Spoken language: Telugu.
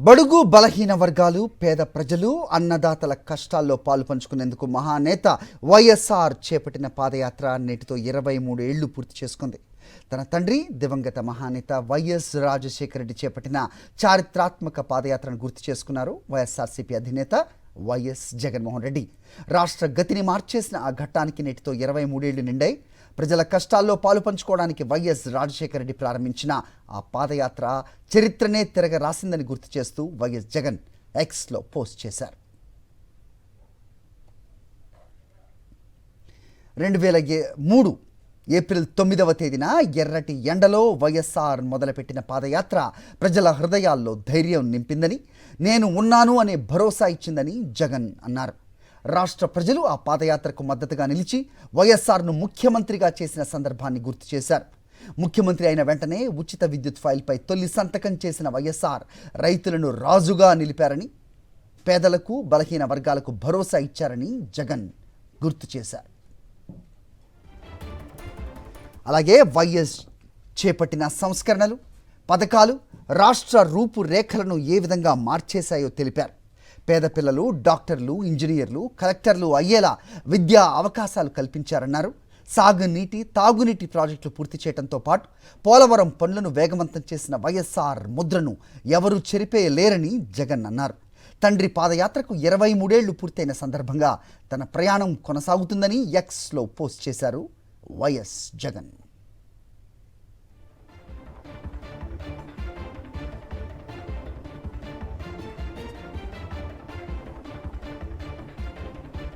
బడుగు బలహీన వర్గాలు పేద ప్రజలు అన్నదాతల కష్టాల్లో పాలుపంచుకునేందుకు మహానేత వైఎస్ఆర్ చేపట్టిన పాదయాత్ర నేటితో 23 ఏళ్లు పూర్తి చేసుకుంది. తన తండ్రి దివంగత మహానేత వైఎస్ రాజశేఖర రెడ్డి చేపట్టిన చారిత్రాత్మక పాదయాత్రను గుర్తు చేసుకున్నారు వైఎస్ఆర్సీపీ అధినేత వైఎస్ జగన్మోహన్ రెడ్డి. రాష్ట్ర గతిని మార్చేసిన ఆ ఘట్టానికి నేటితో 23 ఏళ్లు నిండాయి. ప్రజల కష్టాల్లో పాలు పంచుకోవడానికి వైఎస్ రాజశేఖర రెడ్డి ప్రారంభించిన ఆ పాదయాత్ర చరిత్రనే తిరగ రాసిందని గుర్తు చేస్తూ వైఎస్ జగన్ ఎక్స్లో పోస్ట్ చేశారు. 2003 ఏప్రిల్ 9వ తేదీన ఎర్రటి ఎండలో వైఎస్ఆర్ మొదలుపెట్టిన పాదయాత్ర ప్రజల హృదయాల్లో ధైర్యం నింపిందని, నేను ఉన్నాను అనే భరోసా ఇచ్చిందని జగన్ అన్నారు. రాష్ట్ర ప్రజలు ఆ పాదయాత్రకు మద్దతుగా నిలిచి వైఎస్ఆర్ను ముఖ్యమంత్రిగా చేసిన సందర్భాన్ని గుర్తు చేశారు. ముఖ్యమంత్రి అయిన వెంటనే ఉచిత విద్యుత్ ఫైల్పై తొలి సంతకం చేసిన వైఎస్ఆర్ రైతులను రాజుగా నిలిపారని, పేదలకు బలహీన వర్గాలకు భరోసా ఇచ్చారని జగన్ గుర్తు చేశారు. అలాగే వైఎస్ చేపట్టిన సంస్కరణలు, పథకాలు రాష్ట్ర రూపురేఖలను ఏ విధంగా మార్చేశాయో తెలిపారు. పేద పిల్లలు డాక్టర్లు, ఇంజనీర్లు, కలెక్టర్లు అయ్యేలా విద్యా అవకాశాలు కల్పించారన్నారు. సాగునీటి, తాగునీటి ప్రాజెక్టులు పూర్తి చేయడంతో పాటు పోలవరం పనులను వేగవంతం చేసిన వైఎస్ఆర్ ముద్రను ఎవరూ చెరిపేయలేరని జగన్ అన్నారు. తండ్రి పాదయాత్రకు 23 ఏళ్లు పూర్తయిన సందర్భంగా తన ప్రయాణం కొనసాగుతుందని ఎక్స్లో పోస్ట్ చేశారు వైఎస్ జగన్.